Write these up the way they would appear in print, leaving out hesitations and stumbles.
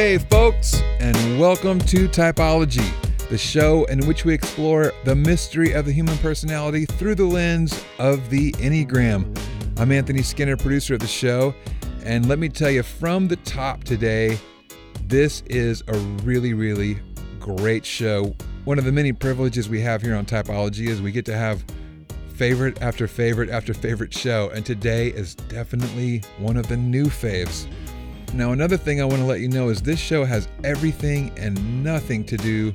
Hey, folks, and welcome to Typology, the show in which we explore the mystery of the human personality through the lens of the Enneagram. I'm Anthony Skinner, producer of the show, and let me tell you from the top today, this is a really, really great show. One of the many privileges we have here on Typology is we get to have favorite after favorite after favorite show, and today is definitely one of the new faves. Now, another thing I want to let you know is this show has everything and nothing to do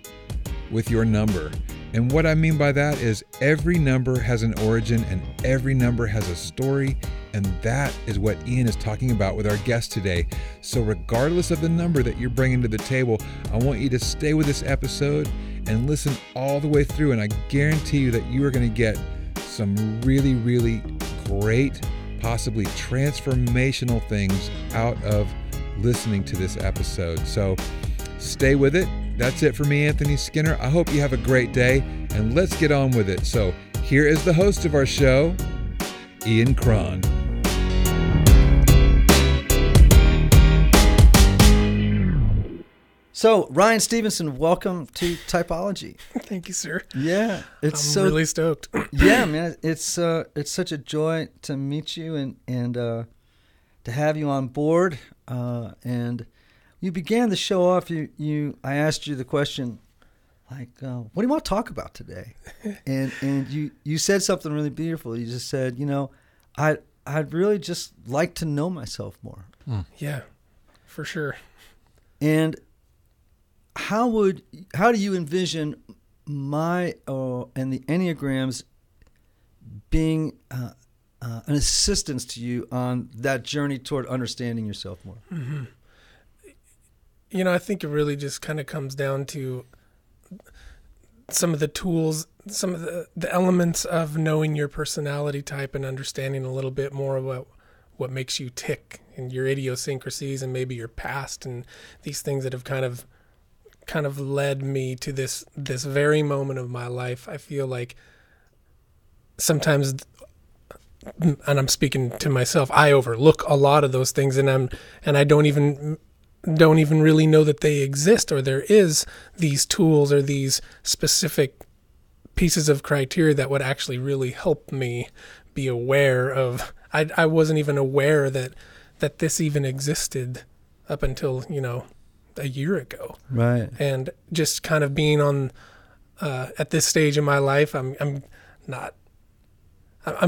with your number. And what I mean by that is every number has an origin and every number has a story, and that is what Ian is talking about with our guest today. So regardless of the number that you're bringing to the table, I want you to stay with this episode and listen all the way through, and I guarantee you that you are going to get some really, really great, possibly transformational things out of listening to this episode. So stay with it. That's it for me, Anthony Skinner. I hope you have a great day, and let's get on with it. So here is the host of our show, Ian Cron. So, Ryan Stevenson, welcome to Typology. Thank you, sir. Yeah, I'm really stoked. Yeah, man, it's such a joy to meet you and to have you on board. And you began the show off. I asked you the question, like, what do you want to talk about today? and you said something really beautiful. You just said, I'd really just like to know myself more. Yeah, for sure. And how do you envision my and the Enneagrams being an assistance to you on that journey toward understanding yourself more? Mm-hmm. I think it really just kind of comes down to some of the tools, some of the elements of knowing your personality type and understanding a little bit more about what makes you tick and your idiosyncrasies and maybe your past and these things that have kind of led me to this very moment of my life. I feel like sometimes, and I'm speaking to myself, I overlook a lot of those things, and I don't even really know that they exist, or there is these tools or these specific pieces of criteria that would actually really help me be aware of. I wasn't even aware that this even existed up until a year ago. Right. And just kind of being on at this stage in my life, I'm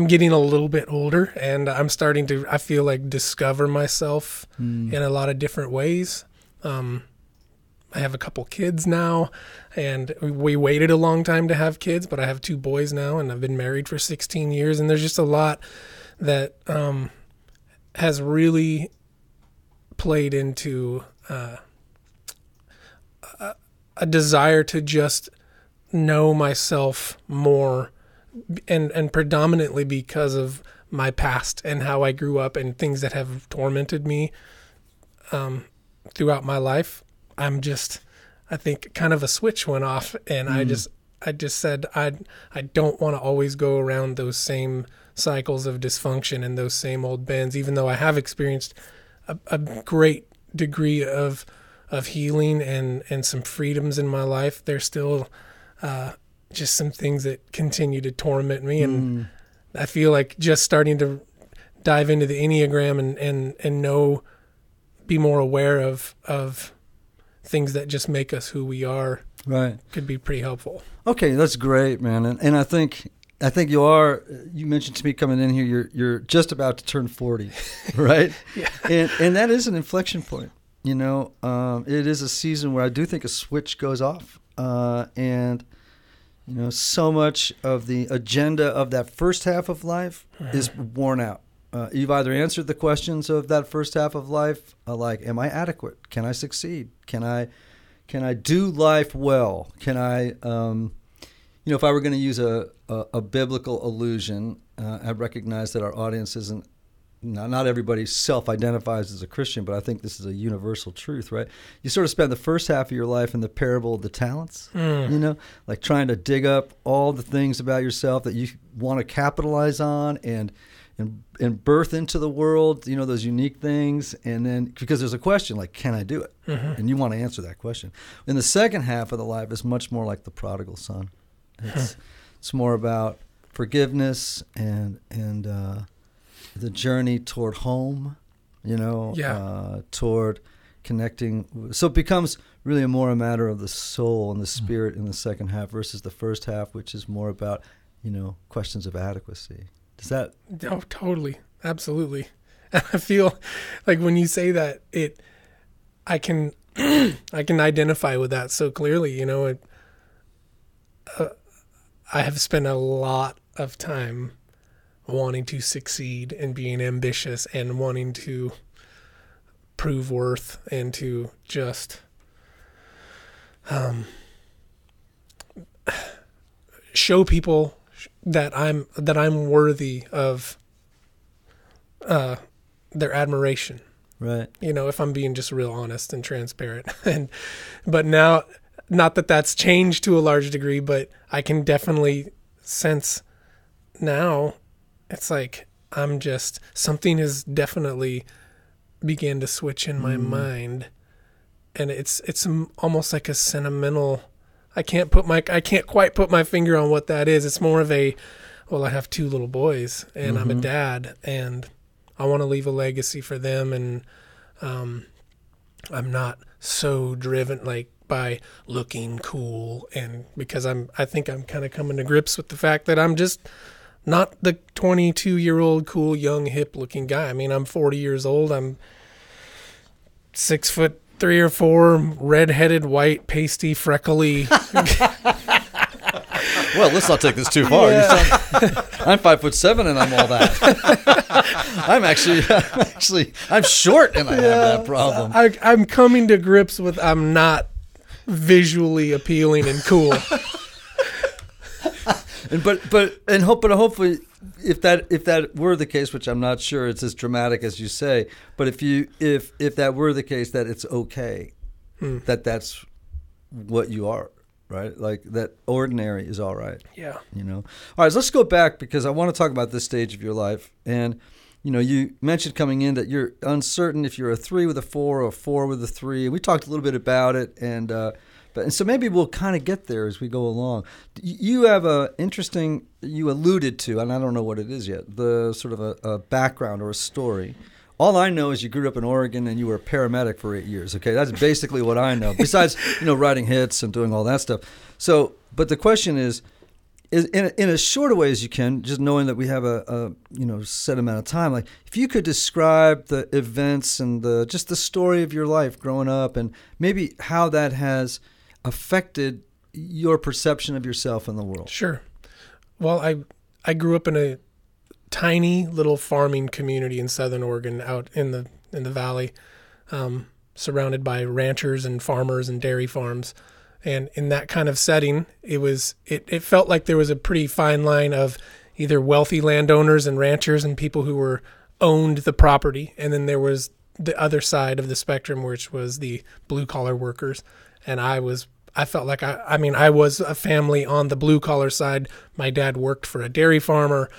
getting a little bit older, and I'm starting to, I feel like, discover myself in a lot of different ways. I have a couple kids now, and we waited a long time to have kids, but I have 2 boys now, and I've been married for 16 years, and there's just a lot that has really played into a desire to just know myself more, and predominantly because of my past and how I grew up and things that have tormented me throughout my life. I think kind of a switch went off, and I just said I don't want to always go around those same cycles of dysfunction and those same old bends, even though I have experienced a great degree of healing and some freedoms in my life. There's still just some things that continue to torment me, and I feel like just starting to dive into the Enneagram and be more aware of things that just make us who we are, right, could be pretty helpful. Okay, that's great, man. And I think you mentioned to me coming in here, you're just about to turn 40, right? Yeah. And that is an inflection point. It is a season where I do think a switch goes off, and so much of the agenda of that first half of life is worn out. You've either answered the questions of that first half of life, like, am I adequate? Can I succeed? Can I do life well? Can I, if I were going to use a biblical allusion, I recognize that our audience isn't, not everybody self-identifies as a Christian, but I think this is a universal truth, right? You sort of spend the first half of your life in the parable of the talents, like trying to dig up all the things about yourself that you want to capitalize on, and and birth into the world, those unique things. And then, because there's a question like, can I do it? Mm-hmm. And you want to answer that question. In the second half of the life, it's much more like the prodigal son. It's more about forgiveness and the journey toward home, toward connecting. So it becomes really more a matter of the soul and the spirit in the second half versus the first half, which is more about, questions of adequacy. Does that? Oh, totally. Absolutely. I feel like when you say that, I can identify with that so clearly. I have spent a lot of time wanting to succeed and being ambitious and wanting to prove worth and to just show people that I'm worthy of their admiration. Right. If I'm being just real honest and transparent. But now, not that that's changed to a large degree, but I can definitely sense now it's like something has definitely began to switch in my mind, and it's almost like a sentimental. I can't quite put my finger on what that is. It's more of I have 2 little boys, and I'm a dad, and I want to leave a legacy for them, and I'm not so driven by looking cool, and because I think I'm kind of coming to grips with the fact that I'm just not the 22-year-old cool, young, hip-looking guy. I mean, I'm 40 years old. I'm 6'3" or 4", red-headed, white, pasty, freckly. Well, let's not take this too far. Yeah. I'm 5'7", and I'm all that. I'm short, and I have that problem. I'm coming to grips with I'm not visually appealing and cool. And hopefully, if that were the case, which I'm not sure it's as dramatic as you say, but if that were the case, that it's okay, that's what you are, right? Like that ordinary is all right. Yeah. All right, so let's go back because I want to talk about this stage of your life. And you mentioned coming in that you're uncertain if you're a 3 with a 4 or a 4 with a 3. We talked a little bit about it, and so maybe we'll kind of get there as we go along. You have you alluded to, and I don't know what it is yet, the sort of a background or a story. All I know is you grew up in Oregon and you were a paramedic for 8 years. Okay, that's basically what I know. Besides, writing hits and doing all that stuff. So, but the question is in as short a way as you can, just knowing that we have a set amount of time. Like, if you could describe the events and just the story of your life growing up, and maybe how that has affected your perception of yourself in the world. Sure. Well, I grew up in a tiny little farming community in Southern Oregon, out in the valley, surrounded by ranchers and farmers and dairy farms. And in that kind of setting, it felt like there was a pretty fine line of either wealthy landowners and ranchers and people who owned the property, and then there was the other side of the spectrum, which was the blue collar workers. And I felt like I was a family on the blue collar side. My dad worked for a dairy farmer.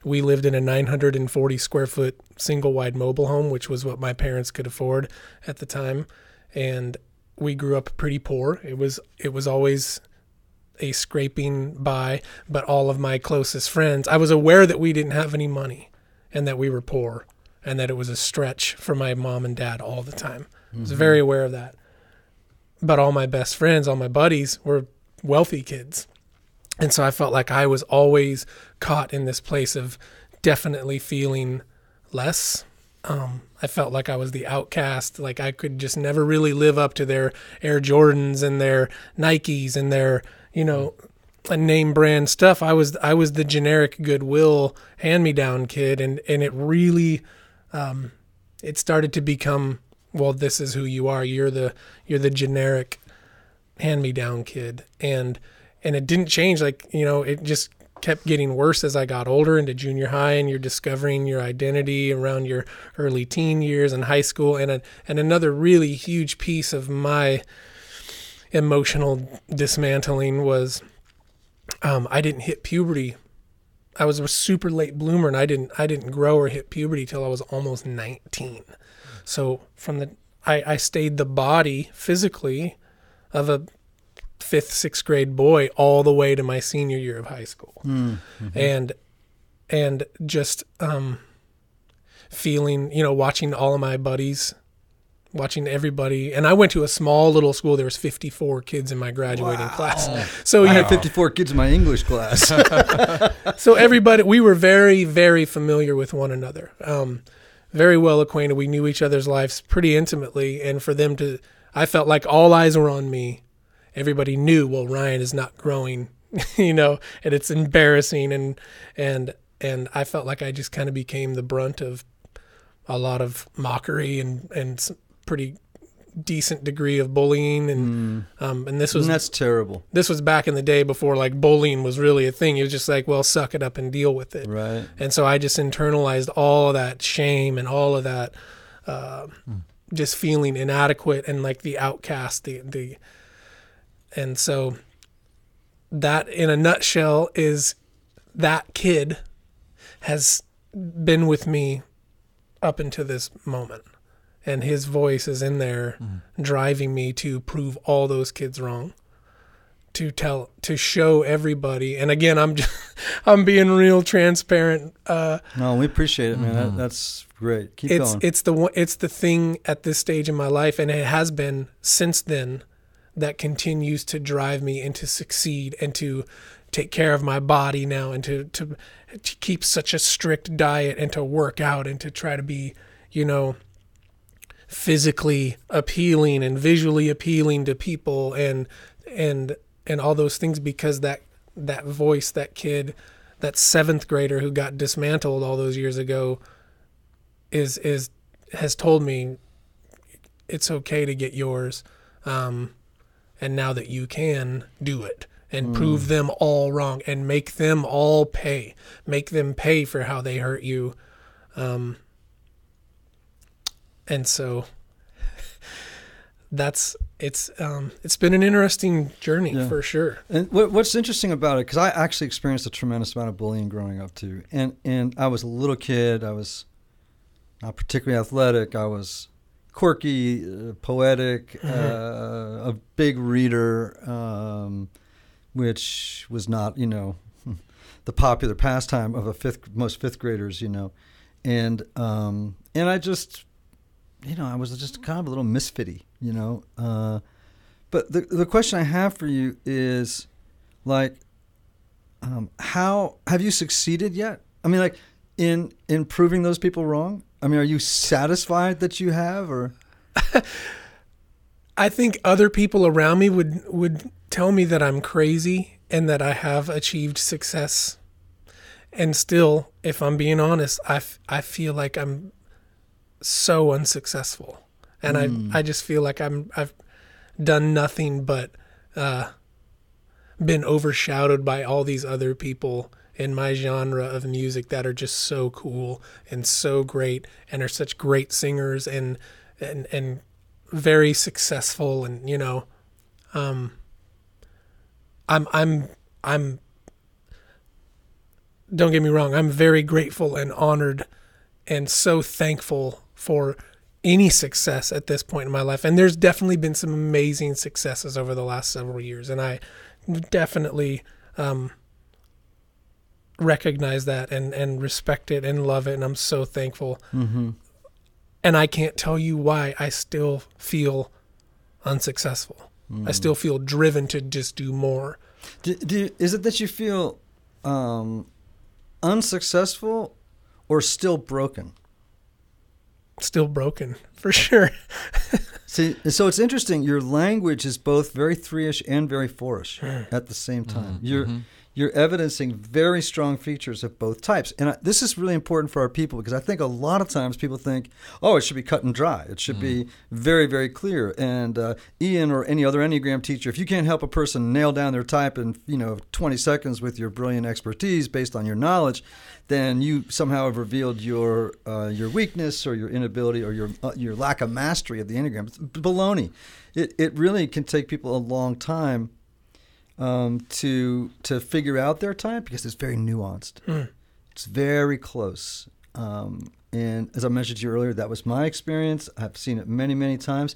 We lived in a 940 square foot single wide mobile home, which was what my parents could afford at the time. And we grew up pretty poor. It was always a scraping by, but all of my closest friends, I was aware that we didn't have any money and that we were poor and that it was a stretch for my mom and dad all the time. I was very aware of that. But all my best friends, all my buddies were wealthy kids. And so I felt like I was always caught in this place of definitely feeling less. I felt like I was the outcast. Like I could just never really live up to their Air Jordans and their Nikes and their, name brand stuff. I was the generic Goodwill hand-me-down kid. And it really, it started to become, well, this is who you are. You're the generic hand-me-down kid. And it didn't change. Like, it just kept getting worse as I got older into junior high, and you're discovering your identity around your early teen years and high school. And another really huge piece of my emotional dismantling was I didn't hit puberty I was a super late bloomer, and I didn't grow or hit puberty till I was almost 19. So I stayed the body physically of a 5th, 6th grade boy all the way to my senior year of high school. And just feeling, watching all of my buddies, watching everybody. And I went to a small little school. There was 54 kids in my graduating class. So I had 54 kids in my English class. So everybody, we were very, very familiar with one another. Very well acquainted. We knew each other's lives pretty intimately. And for them I felt like all eyes were on me. Everybody knew, well, Ryan is not growing, and it's embarrassing. And I felt like I just kind of became the brunt of a lot of mockery and some pretty decent degree of bullying. And that's terrible. This was back in the day before like bullying was really a thing. It was just like, well, suck it up and deal with it. Right. And so I just internalized all of that shame and all of that, just feeling inadequate and like the outcast, and so that in a nutshell is that kid has been with me up until this moment. And his voice is in there driving me to prove all those kids wrong, to show everybody. And again, I'm being real transparent. No, we appreciate it, man. That's great. Keep going. It's the thing at this stage in my life, and it has been since then, that continues to drive me and to succeed and to take care of my body now and to keep such a strict diet and to work out and to try to be, physically appealing and visually appealing to people and all those things, because that voice, that kid, that 7th grader who got dismantled all those years ago has told me it's okay to get yours. And now that you can do it and prove them all wrong and make them all pay, make them pay for how they hurt you. And so it's been an interesting journey for sure. And what's interesting about it, because I actually experienced a tremendous amount of bullying growing up too. And I was a little kid. I was not particularly athletic. I was quirky, poetic, a big reader, which was not, the popular pastime of most fifth graders, and I just, I was just kind of a little misfitty, but the question I have for you is, like, how have you succeeded yet? I mean, like, in proving those people wrong? I mean, are you satisfied that you have, or? I think other people around me would tell me that I'm crazy and that I have achieved success. And still, if I'm being honest, I feel like I'm so unsuccessful. And I just feel like I've done nothing but been overshadowed by all these other people in my genre of music that are just so cool and so great and are such great singers and very successful. And, I'm don't get me wrong, I'm very grateful and honored and so thankful for any success at this point in my life. And there's definitely been some amazing successes over the last several years. And I definitely, recognize that and respect it and love it, and I'm so thankful. And I can't tell you why I still feel unsuccessful. I still feel driven to just do more. Is it that you feel unsuccessful or still broken? Still broken, for sure. See, so it's interesting. Your language is both very 3-ish and very 4-ish at the same time. You're evidencing very strong features of both types. And this is really important for our people, because I think a lot of times people think, oh, it should be cut and dry. It should be very, very clear. And Ian or any other Enneagram teacher, if you can't help a person nail down their type in 20 seconds with your brilliant expertise based on your knowledge, then you somehow have revealed your weakness or your inability or your lack of mastery of the Enneagram. It's baloney. It really can take people a long time to figure out their type because it's very nuanced. It's very close. And as I mentioned to you earlier, that was my experience. I've seen it many, many times.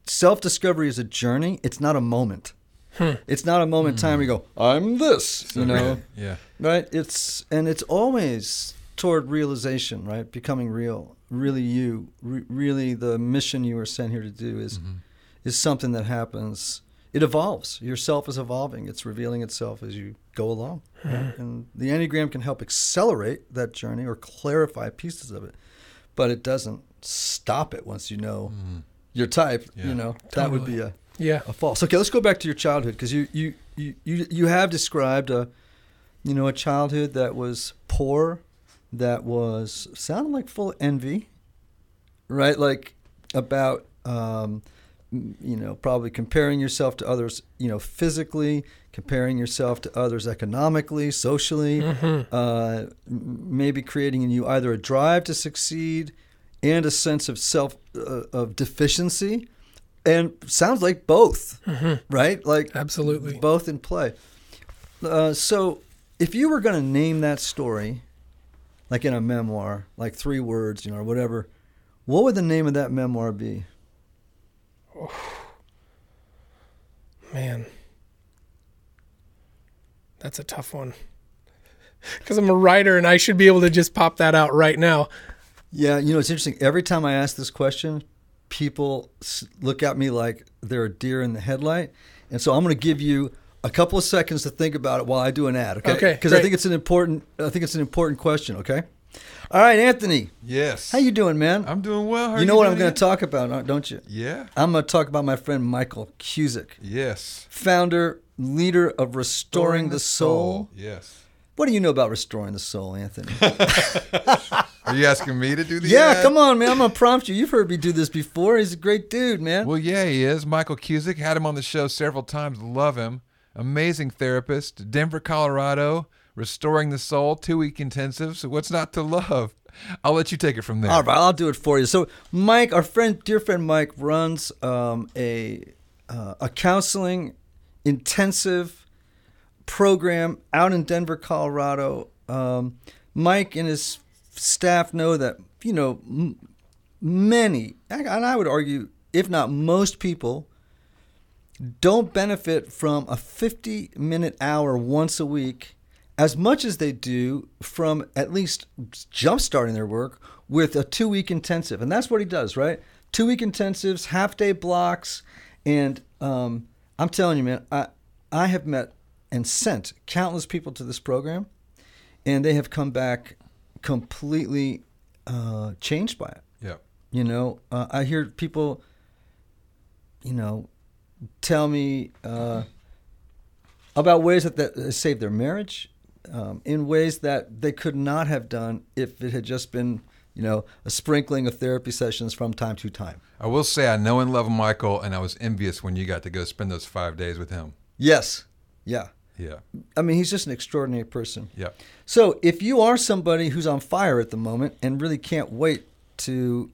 Self-discovery is a journey. It's not a moment. It's not a moment in time where you go, I'm this, you know? Yeah. Right? It's always toward realization, right? Becoming real, really you, really the mission you were sent here to do is something that happens. It evolves. Yourself is evolving. It's revealing itself as you go along. Right? And the Enneagram can help accelerate that journey or clarify pieces of it, but it doesn't stop it once you know your type. You know, that would be a false. Okay, let's go back to your childhood because you have described a childhood that was poor, that was sounded like full of envy, right? Like about probably comparing yourself to others, physically, comparing yourself to others economically, socially, maybe creating in you either a drive to succeed and a sense of deficiency, and sounds like both, right? Like absolutely both in play. So if you were going to name that story, like in a memoir, like 3 words, or whatever, what would the name of that memoir be? Oh, man, that's a tough one because I'm a writer and I should be able to just pop that out right now. Yeah, it's interesting. Every time I ask this question, people look at me like they're a deer in the headlight, and so I'm going to give you a couple of seconds to think about it while I do an ad. Okay, because I think it's an important question. Okay. All right, Anthony. Yes. How you doing, man? I'm doing well. How are you know what I'm doing? going to talk about, don't you? Yeah. I'm going to talk about my friend Michael Cusick. Yes. Founder, leader of Restoring the Soul. Yes. What do you know about Restoring the Soul, Anthony? Are you asking me to do the ad? Yeah, come on, man. I'm going to prompt you. You've heard me do this before. He's a great dude, man. Well, yeah, he is. Michael Cusick. Had him on the show several times. Love him. Amazing therapist. Denver, Colorado. Restoring the Soul. 2-week intensives. What's not to love? I'll let you take it from there. All right, I'll do it for you. So Mike, dear friend Mike, runs a counseling intensive program out in Denver, Colorado. Mike and his staff know that, many, and I would argue, if not most people, don't benefit from a 50-minute hour once a week as much as they do from at least jumpstarting their work with a 2-week intensive. And that's what he does, right? 2-week intensives, half-day blocks. And I'm telling you, man, I have met and sent countless people to this program, and they have come back completely changed by it. Yeah. I hear people, tell me about ways that saved their marriage, in ways that they could not have done if it had just been, a sprinkling of therapy sessions from time to time. I will say I know and love Michael, and I was envious when you got to go spend those 5 days with him. Yes. Yeah. Yeah. I mean, he's just an extraordinary person. Yeah. So if you are somebody who's on fire at the moment and really can't wait to,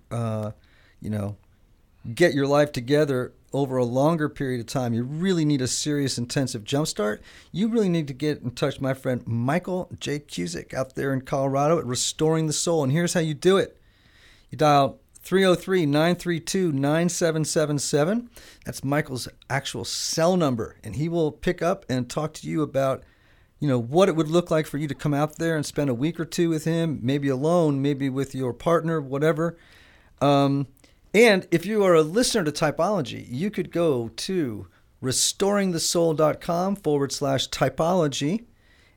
get your life together over a longer period of time, you really need a serious intensive jumpstart, you really need to get in touch with my friend Michael J. Cusick out there in Colorado at Restoring the Soul. And here's how you do it. You dial 303-932-9777. That's Michael's actual cell number. And he will pick up and talk to you about, what it would look like for you to come out there and spend a week or 2 with him, maybe alone, maybe with your partner, whatever. And if you are a listener to Typology, you could go to restoringthesoul.com/typology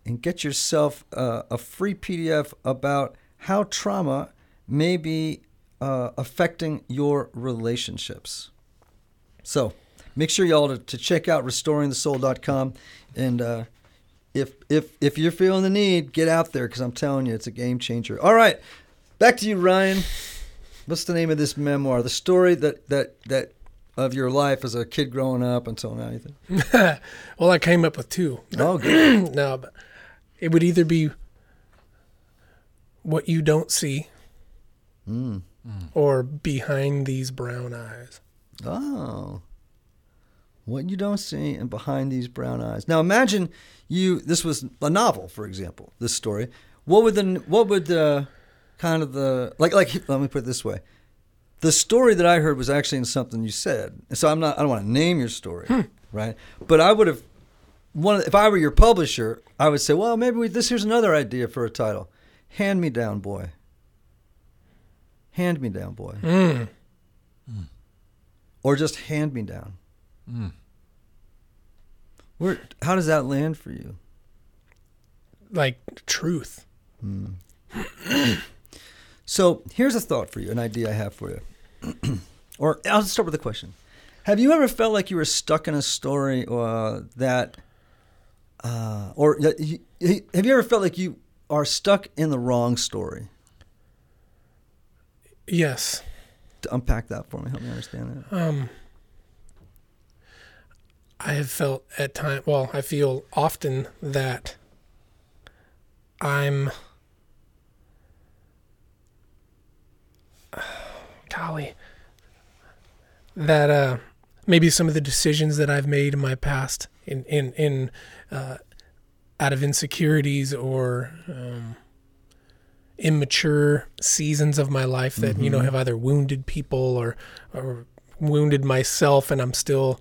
and get yourself a free PDF about how trauma may be affecting your relationships. So make sure y'all to check out restoringthesoul.com. And if you're feeling the need, get out there, because I'm telling you, it's a game changer. All right, back to you, Ryan. What's the name of this memoir? The story that of your life as a kid growing up until now, you think? Well, I came up with 2. Oh, good. No, but it would either be What You Don't See or Behind These Brown Eyes. Oh. what you don't see, and behind these brown eyes. Now imagine this was a novel, for example, this story. What would the kind of the, like, let me put it this way. The story that I heard was actually in something you said. So I don't want to name your story, right? But I would have, if I were your publisher, I would say, well, maybe here's another idea for a title. Hand Me Down Boy. Hand Me Down Boy. Or just Hand Me Down. How does that land for you? Like truth. So here's a thought for you, an idea I have for you. Or I'll start with a question. Have you ever felt like you were stuck in a story have you ever felt like you are stuck in the wrong story? Yes. To unpack that for me, help me understand that. I have felt at times, I feel often that I'm, that maybe some of the decisions that I've made in my past in out of insecurities or immature seasons of my life that, have either wounded people or wounded myself, and I'm still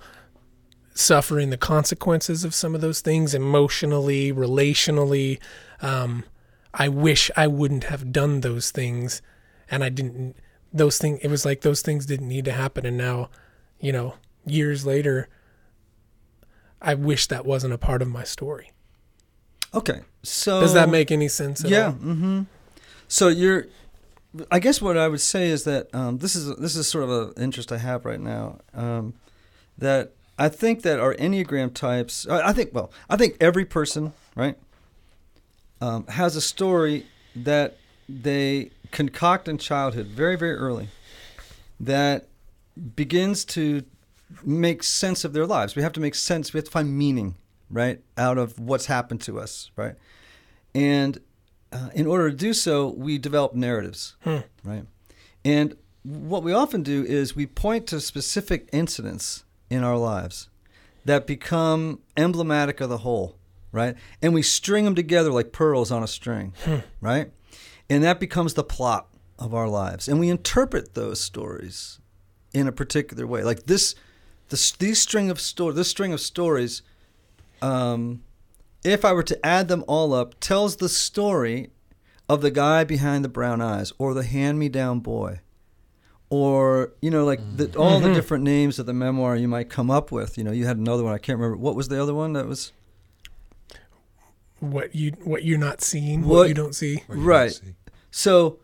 suffering the consequences of some of those things emotionally, relationally. I wish I wouldn't have done those things, and I didn't. It was like those things didn't need to happen, and now, years later, I wish that wasn't a part of my story. Okay, so does that make any sense at all? Mm-hmm. So I guess what I would say is that this is sort of an interest I have right now. That I think that our Enneagram types. I think every person, right, has a story that they concoct in childhood, very, very early, that begins to make sense of their lives. We have to make sense. We have to find meaning, right, out of what's happened to us, right? And in order to do so, we develop narratives, right? And what we often do is we point to specific incidents in our lives that become emblematic of the whole, right? And we string them together like pearls on a string, right? And that becomes the plot of our lives. And we interpret those stories in a particular way. Like this string of stories, if I were to add them all up, tells the story of the guy behind the brown eyes, or the hand-me-down boy, or, all the different names of the memoir you might come up with. You had another one, I can't remember. What was the other one that was? What you're not seeing, what you don't see. Right. So,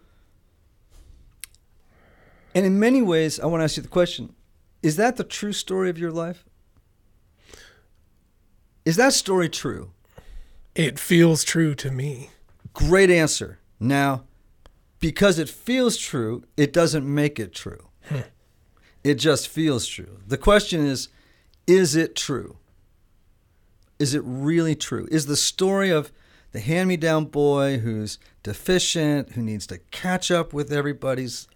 and in many ways, I want to ask you the question, is that the true story of your life? Is that story true? It feels true to me. Great answer. Now, because it feels true, it doesn't make it true. It just feels true. The question is it true? Is it really true? Is the story of the hand-me-down boy who's deficient, who needs to catch up with everybody's,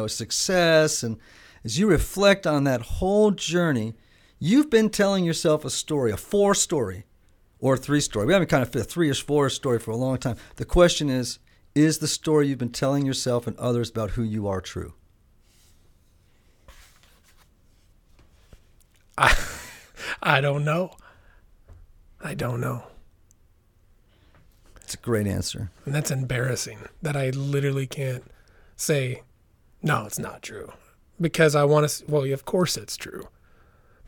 success, and as you reflect on that whole journey, you've been telling yourself a story, a 4-story or 3-story. We haven't kind of fit a 3 or 4 story for a long time. The question is the story you've been telling yourself and others about who you are true? I don't know. I don't know. It's a great answer. And that's embarrassing that I literally can't say, no, it's not true. Because I want to, of course it's true.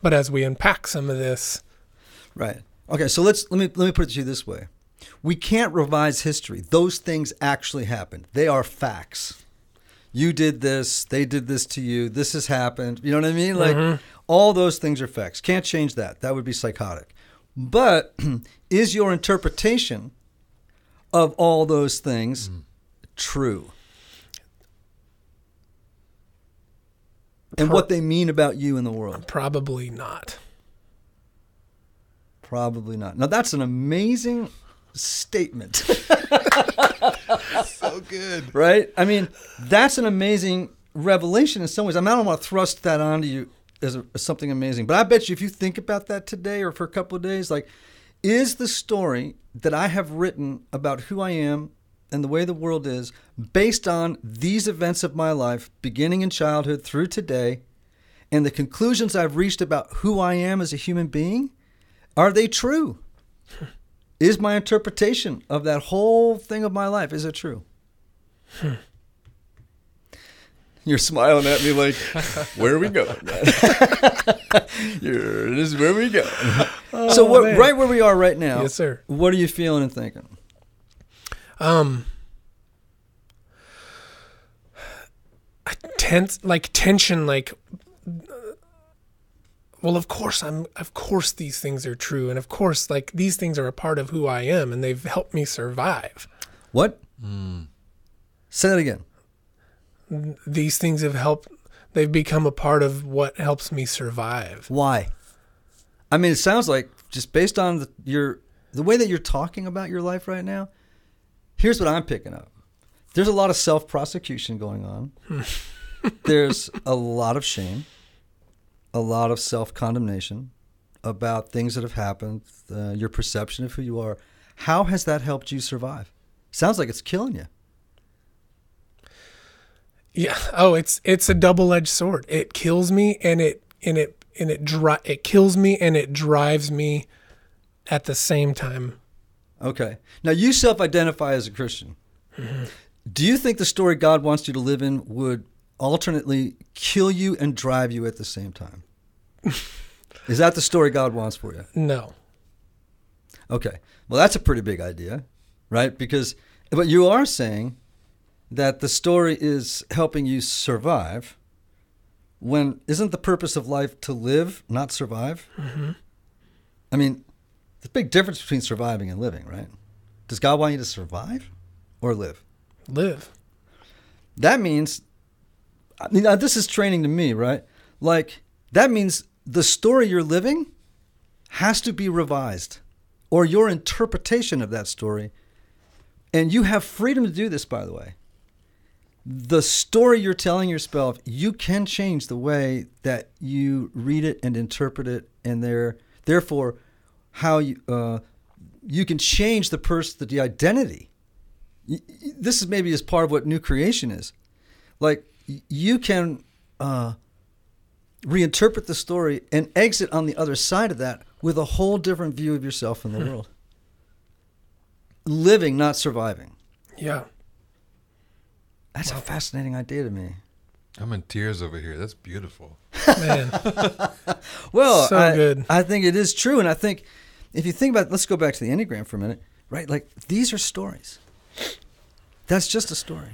But as we unpack some of this. Right. Okay, so let me put it to you this way. We can't revise history. Those things actually happened. They are facts. You did this, they did this to you, this has happened. You know what I mean? Like, all those things are facts. Can't change that. That would be psychotic. But is your interpretation of all those things true? And what they mean about you in the world? Probably not. Probably not. Now, that's an amazing statement. So good. Right? I mean, that's an amazing revelation in some ways. I don't want to thrust that onto you as something amazing. But I bet you if you think about that today or for a couple of days, like, is the story that I have written about who I am and the way the world is based on these events of my life, beginning in childhood through today, and the conclusions I've reached about who I am as a human being, are they true? Is my interpretation of that whole thing of my life, is it true? You're smiling at me like, where are we going? This is where we go. So right where we are right now, yes, sir. What are you feeling and thinking? Tension, well, of course these things are true. And of course, like, these things are a part of who I am and they've helped me survive. What? Say that again. These things they've become a part of what helps me survive. Why? I mean, it sounds like, just based on the way that you're talking about your life right now, here's what I'm picking up. There's a lot of self-prosecution going on. There's a lot of shame, a lot of self-condemnation about things that have happened, your perception of who you are. How has that helped you survive? Sounds like it's killing you. Yeah. Oh, it's a double-edged sword. It kills me and it kills me and it drives me at the same time. Okay. Now, you self-identify as a Christian. Mm-hmm. Do you think the story God wants you to live in would alternately kill you and drive you at the same time? Is that the story God wants for you? No. Okay. Well, that's a pretty big idea, right? But you are saying that the story is helping you survive, when isn't the purpose of life to live, not survive? Mm-hmm. I mean, there's a big difference between surviving and living, right? Does God want you to survive or live? Live. That means, now this is training to me, right? Like, that means the story you're living has to be revised, or your interpretation of that story. And you have freedom to do this, by the way. The story you're telling yourself, you can change the way that you read it and interpret it, and therefore how you can change the identity. This is maybe as part of what new creation is. Like, you can reinterpret the story and exit on the other side of that with a whole different view of yourself in the world. Living, not surviving. Yeah. That's a fascinating idea to me. I'm in tears over here. That's beautiful. Man. Well, so good. I think it is true. And I think if you think about it, let's go back to the Enneagram for a minute, right? Like, these are stories. That's just a story.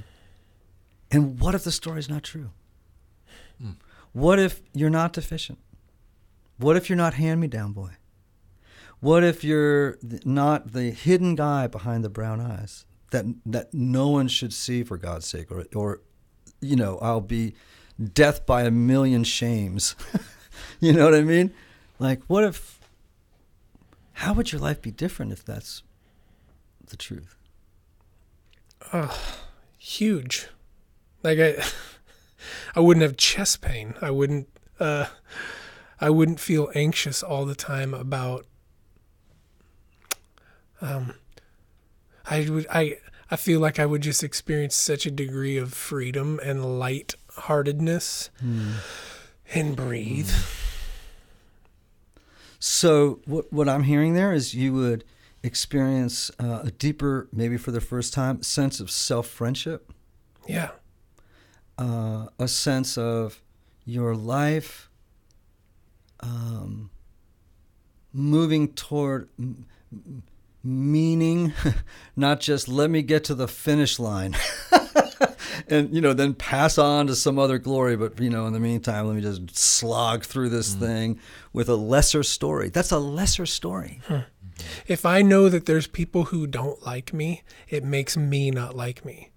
And what if the story's not true? What if you're not deficient? What if you're not hand-me-down boy? What if you're not the hidden guy behind the brown eyes that no one should see, for God's sake, or I'll be death by a million shames. You know what I mean? Like, how would your life be different if that's the truth? Huge. Like, I wouldn't have chest pain. I wouldn't feel anxious all the time about, I feel like I would just experience such a degree of freedom and lightheartedness and breathe. So what I'm hearing there is you would experience a deeper, maybe for the first time, sense of self-friendship. Yeah. A sense of your life moving toward meaning, not just let me get to the finish line and, then pass on to some other glory. But, in the meantime, let me just slog through this thing with a lesser story. That's a lesser story. If I know that there's people who don't like me, it makes me not like me.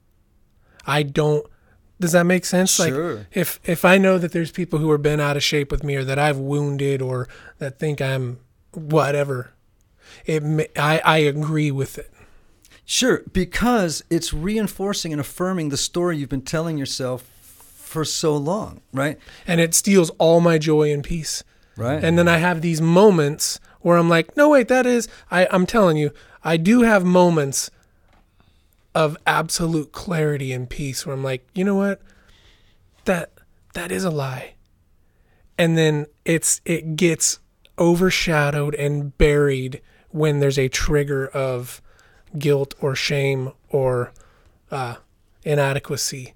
Does that make sense? Sure. Like, if I know that there's people who are bent out of shape with me, or that I've wounded, or that think I'm whatever, I agree with it. Sure, because it's reinforcing and affirming the story you've been telling yourself for so long, right? And it steals all my joy and peace. Right. And then I have these moments where I'm like, no, wait, I'm telling you, I do have moments of absolute clarity and peace where I'm like, you know what? That is a lie. And then it gets overshadowed and buried when there's a trigger of guilt or shame or inadequacy,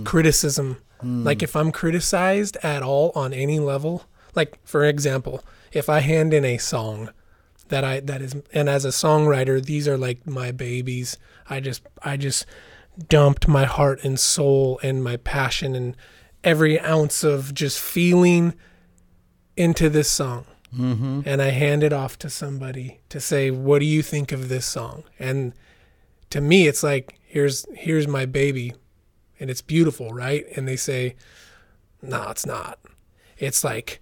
criticism. Like if I'm criticized at all on any level, like for example, if I hand in a song and as a songwriter, these are like my babies. I just dumped my heart and soul and my passion and every ounce of just feeling into this song. Mm-hmm. And I hand it off to somebody to say, what do you think of this song? And to me, it's like, here's my baby and it's beautiful, right? And they say, no, it's not. It's like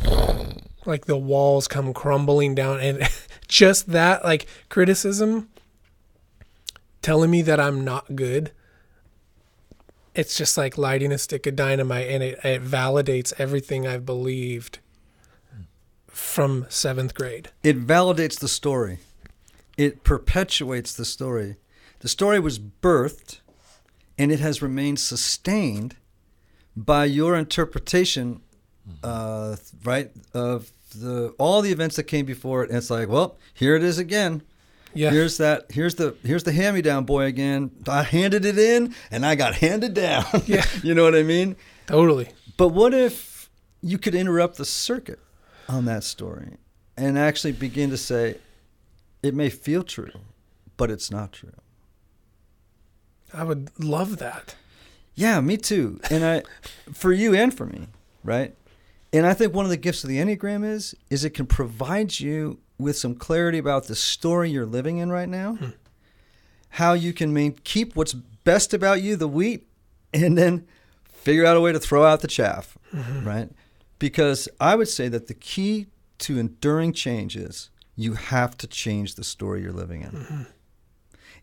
the walls come crumbling down, and just that, like criticism telling me that I'm not good. It's just like lighting a stick of dynamite, and it validates everything I've believed from 7th grade. It validates the story. It perpetuates the story. The story was birthed, and it has remained sustained by your interpretation, right, of all the events that came before it. And it's like, well, here it is again. Yeah. Here's the hand-me-down boy again. I handed it in, and I got handed down. Yeah. You know what I mean? Totally. But what if you could interrupt the circuit on that story and actually begin to say, it may feel true, but it's not true? I would love that. Yeah, me too. And for you and for me, right? And I think one of the gifts of the Enneagram is it can provide you with some clarity about the story you're living in right now, how you can keep what's best about you, the wheat, and then figure out a way to throw out the chaff, right? Because I would say that the key to enduring change is you have to change the story you're living in. Mm-hmm.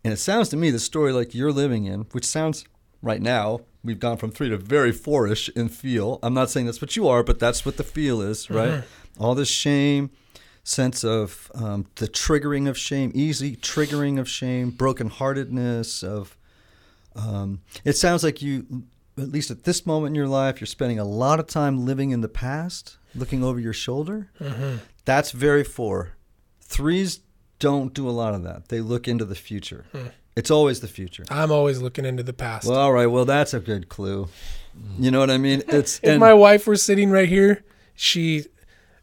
And it sounds to me the story like you're living in, which sounds right now, we've gone from 3 to very 4-ish in feel. I'm not saying that's what you are, but that's what the feel is, right? Mm-hmm. All this shame, sense of the triggering of shame, easy triggering of shame, brokenheartedness of it sounds like you, at least at this moment in your life, you're spending a lot of time living in the past, looking over your shoulder. Mm-hmm. That's very 4. 3s don't do a lot of that. They look into the future. It's always the future. I'm always looking into the past. Well, all right. Well, that's a good clue. You know what I mean? If my wife were sitting right here,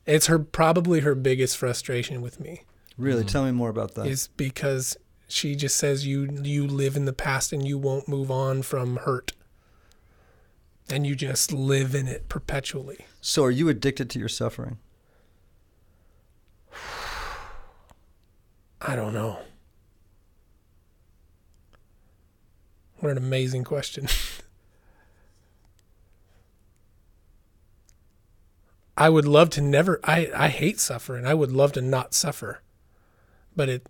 it's probably her biggest frustration with me. Really? Tell me more about that. Is because she just says you live in the past and you won't move on from hurt. And you just live in it perpetually. So are you addicted to your suffering? I don't know. What an amazing question. I would love to never, I hate suffering. I would love to not suffer. But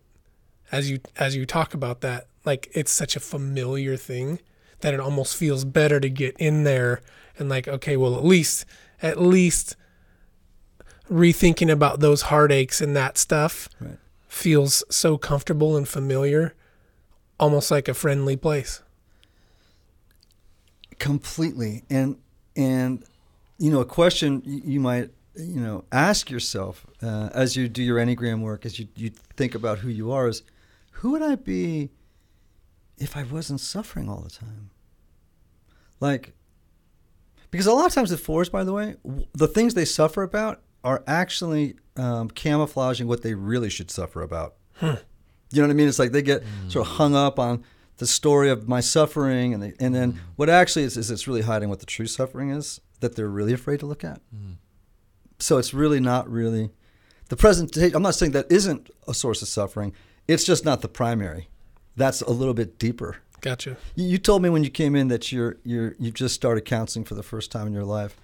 as you talk about that, like it's such a familiar thing that it almost feels better to get in there and like, okay, well, at least rethinking about those heartaches and that stuff feels so comfortable and familiar, almost like a friendly place. Completely. And a question you might, ask yourself as you do your Enneagram work, as you think about who you are, is who would I be if I wasn't suffering all the time? Like, because a lot of times the 4s, by the way, the things they suffer about are actually camouflaging what they really should suffer about. You know what I mean? It's like they get sort of hung up on the story of my suffering, and then what actually is it's really hiding what the true suffering is that they're really afraid to look at. So it's really not really the present. I'm not saying that isn't a source of suffering. It's just not the primary. That's a little bit deeper. Gotcha. You told me when you came in that you've just started counseling for the first time in your life.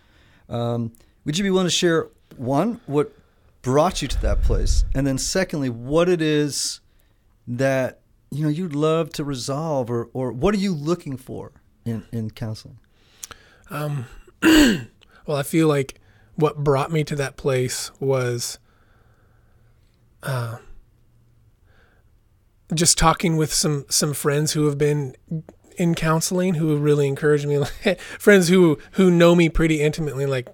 Would you be willing to share, one, what brought you to that place, and then secondly, what it is that you'd love to resolve, or what are you looking for in counseling? Well, I feel like what brought me to that place was just talking with some friends who have been in counseling, who have really encouraged me. Friends who know me pretty intimately, like,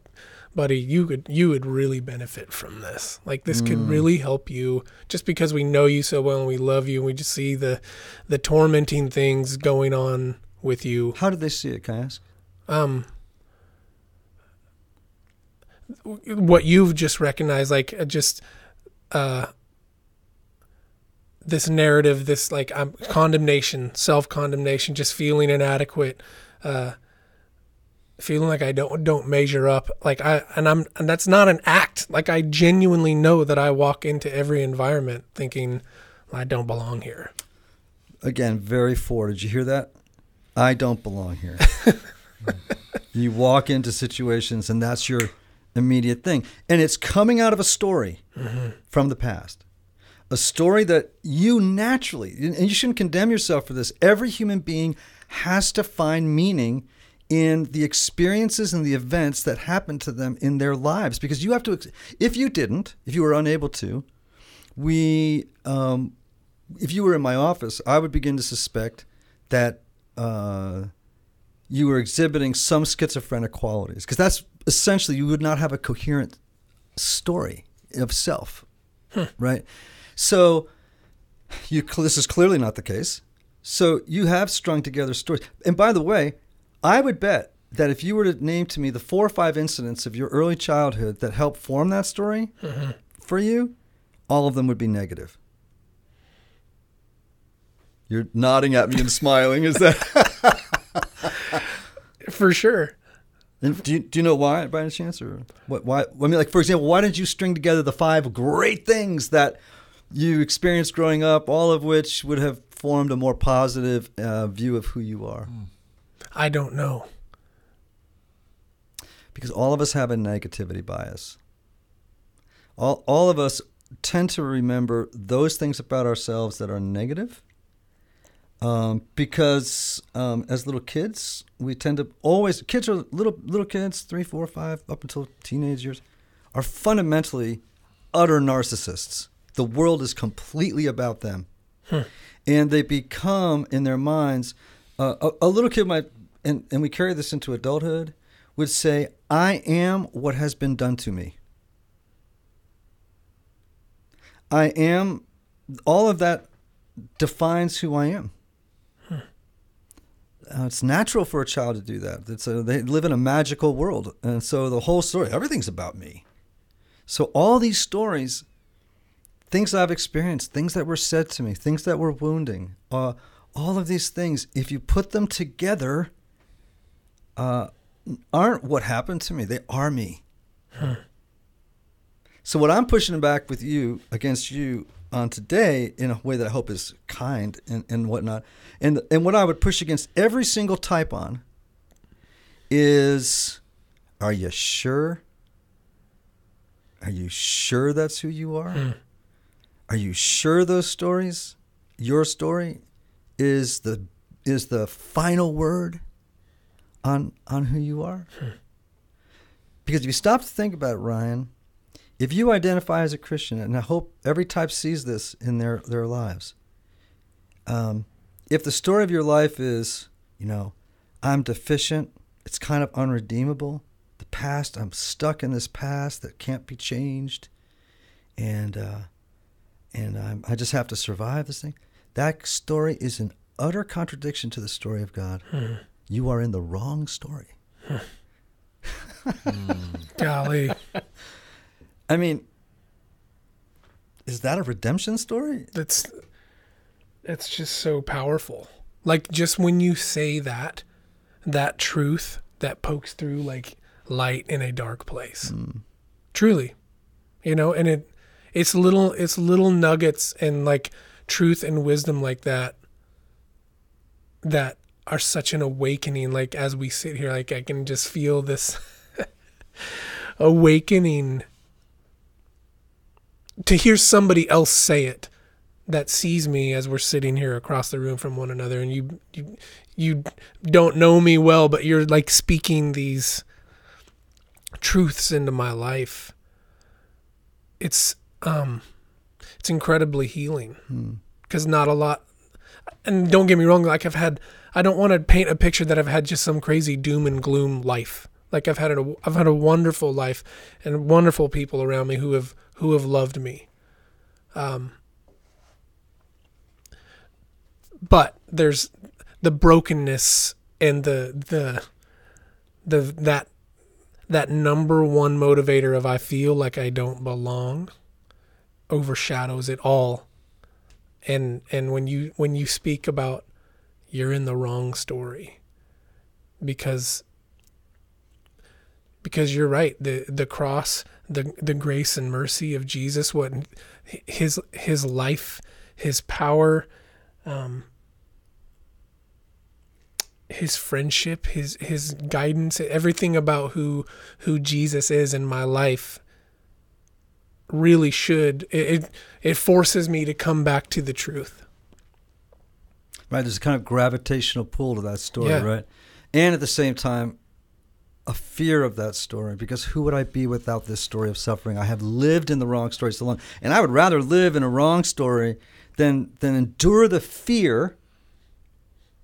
buddy, you would really benefit from this. Like, this could really help you, just because we know you so well and we love you, and we just see the tormenting things going on with you. How did they see it, can I ask? What you've just recognized, like, just this narrative, this, like, condemnation, self-condemnation, just feeling inadequate, feeling like I don't measure up, like, and that's not an act. Like, I genuinely know that I walk into every environment thinking I don't belong here. Again, very four. Did you hear that? I don't belong here. You walk into situations and that's your immediate thing. And it's coming out of a story from the past. A story that you naturally, and you shouldn't condemn yourself for this, every human being has to find meaning in the experiences and the events that happen to them in their lives. Because you have to, if you were unable to, if you were in my office, I would begin to suspect that you were exhibiting some schizophrenic qualities. Because that's essentially, you would not have a coherent story of self, right? So this is clearly not the case. So you have strung together stories. And by the way, I would bet that if you were to name to me the 4 or 5 incidents of your early childhood that helped form that story for you, all of them would be negative. You're nodding at me and smiling. Is that? For sure. And do you know why, by any chance? Or what? Why? I mean, like, for example, why didn't you string together the 5 great things that you experienced growing up, all of which would have formed a more positive view of who you are? I don't know. Because all of us have a negativity bias. All of us tend to remember those things about ourselves that are negative. Because as little kids, we tend to always, kids are little kids, 3, 4, 5, up until teenage years, are fundamentally utter narcissists. The world is completely about them. And they become, in their minds, a little kid might, and we carry this into adulthood, would say, I am what has been done to me. I am, all of that defines who I am. It's natural for a child to do that. They live in a magical world. And so the whole story, everything's about me. So all these stories, things I've experienced, things that were said to me, things that were wounding, all of these things, if you put them together, aren't what happened to me. They are me. So what I'm pushing back with you, against you on today, in a way that I hope is kind and whatnot, and what I would push against every single type on is, are you sure? Are you sure that's who you are? Are you sure those stories, your story, is the final word on who you are? Because if you stop to think about it, Ryan, if you identify as a Christian, and I hope every type sees this in their lives, if the story of your life is, I'm deficient, it's kind of unredeemable, the past, I'm stuck in this past that can't be changed, and I just have to survive this thing, that story is an utter contradiction to the story of God. You are in the wrong story. Golly. I mean, is that a redemption story? It's just so powerful. Like, just when you say that truth that pokes through like light in a dark place. Truly. And it's little nuggets and like truth and wisdom like that are such an awakening. Like, as we sit here, like, I can just feel this awakening to hear somebody else say it, that sees me as we're sitting here across the room from one another, and you don't know me well, but you're like speaking these truths into my life. It's incredibly healing, because not a lot, and don't get me wrong, like I don't want to paint a picture that I've had just some crazy doom and gloom life. Like I've had a wonderful life and wonderful people around me who have loved me. But there's the brokenness and that number one motivator of I feel like I don't belong overshadows it all. And when you speak about you're in the wrong story, because you're right, the cross, the grace and mercy of Jesus, what his life, his power, his friendship, his guidance, everything about who Jesus is in my life really should, it forces me to come back to the truth. Right, there's a kind of gravitational pull to that story, right? And at the same time, a fear of that story, because who would I be without this story of suffering? I have lived in the wrong story so long, and I would rather live in a wrong story than endure the fear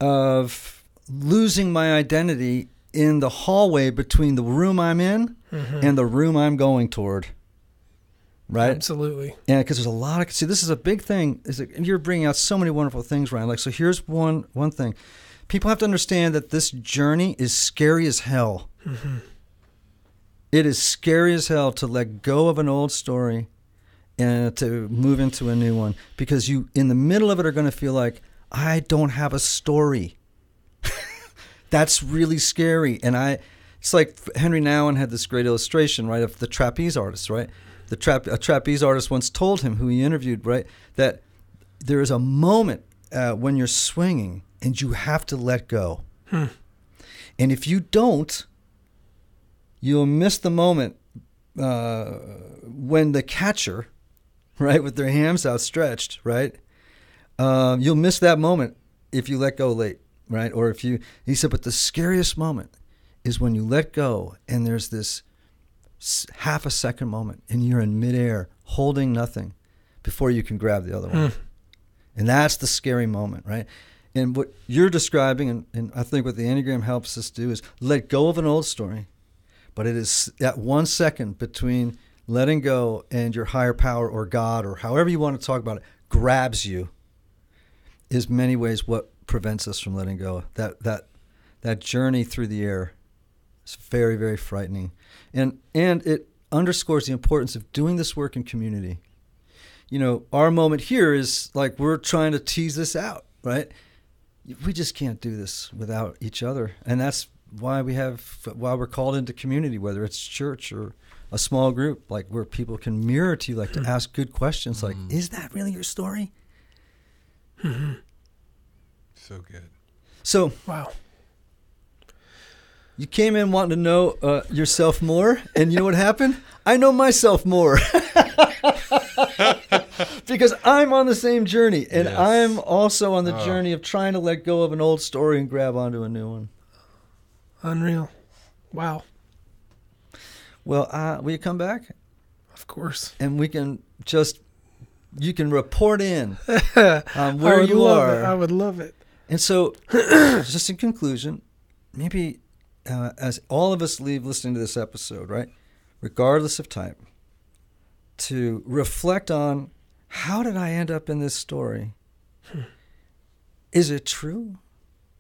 of losing my identity in the hallway between the room I'm in and the room I'm going toward. Right? Absolutely. And because there's a lot of, this is a big thing. You're bringing out so many wonderful things, Ryan. Like, so here's one thing. People have to understand that this journey is scary as hell. It is scary as hell to let go of an old story and to move into a new one, because you, in the middle of it, are going to feel like, I don't have a story. That's really scary. And it's like Henry Nouwen had this great illustration, right, of the trapeze artist, right? A trapeze artist once told him, who he interviewed, right, that there is a moment when you're swinging and you have to let go. And if you don't, you'll miss the moment when the catcher, right, with their hands outstretched, right, you'll miss that moment if you let go late, right? Or he said, but the scariest moment is when you let go and there's this half a second moment and you're in midair holding nothing before you can grab the other one. And that's the scary moment, right? And what you're describing, and I think what the Enneagram helps us do, is let go of an old story, but it is that 1 second between letting go and your higher power or God, or however you want to talk about it, grabs you, is many ways what prevents us from letting go. That journey through the air is very, very frightening. And it underscores the importance of doing this work in community. You know, our moment here is like we're trying to tease this out, right? We just can't do this without each other. And that's why we're called into community, whether it's church or a small group, like where people can mirror to you, like to ask good questions like, is that really your story? So good. So, wow. You came in wanting to know yourself more, and you know what happened? I know myself more. Because I'm on the same journey, and I'm also on the journey of trying to let go of an old story and grab onto a new one. Unreal. Wow. Well, will you come back? Of course. And you can report in on where you are. I would love it. And so, just in conclusion, maybe as all of us leave listening to this episode, right, regardless of type, to reflect on, how did I end up in this story? Is it true?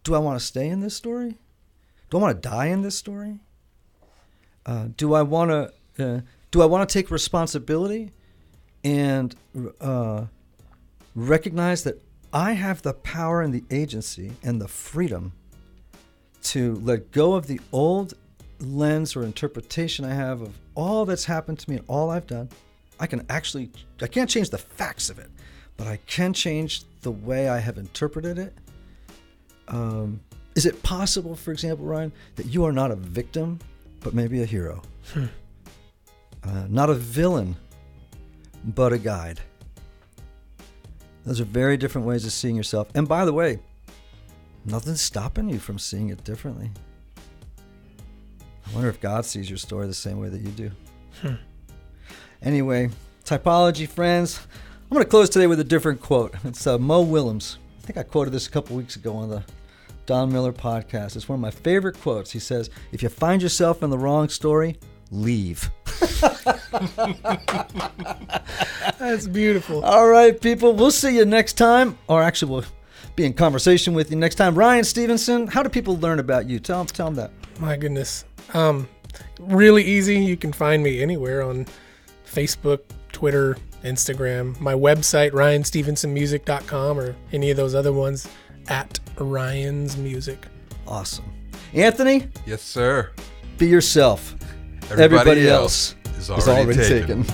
Do I want to stay in this story? Do I want to die in this story? Do I want to take responsibility and recognize that I have the power and the agency and the freedom to let go of the old lens or interpretation I have of all that's happened to me and all I've done? I can't change the facts of it, but I can change the way I have interpreted it. Is it possible, for example, Ryan, that you are not a victim, but maybe a hero? Not a villain, but a guide. Those are very different ways of seeing yourself. And by the way, nothing's stopping you from seeing it differently. I wonder if God sees your story the same way that you do. Anyway, typology friends, I'm going to close today with a different quote. It's Mo Willems. I think I quoted this a couple weeks ago on the Don Miller podcast. It's one of my favorite quotes. He says, if you find yourself in the wrong story, leave. That's beautiful. All right, people. We'll see you next time. Or actually, we'll be in conversation with you next time. Ryan Stevenson, how do people learn about you? Tell them that. My goodness. Really easy. You can find me anywhere on Facebook, Twitter, Instagram. My website, ryanstevensonmusic.com, or any of those other ones, at Ryan's Music. Awesome. Anthony? Yes, sir. Be yourself. Everybody else is already taken.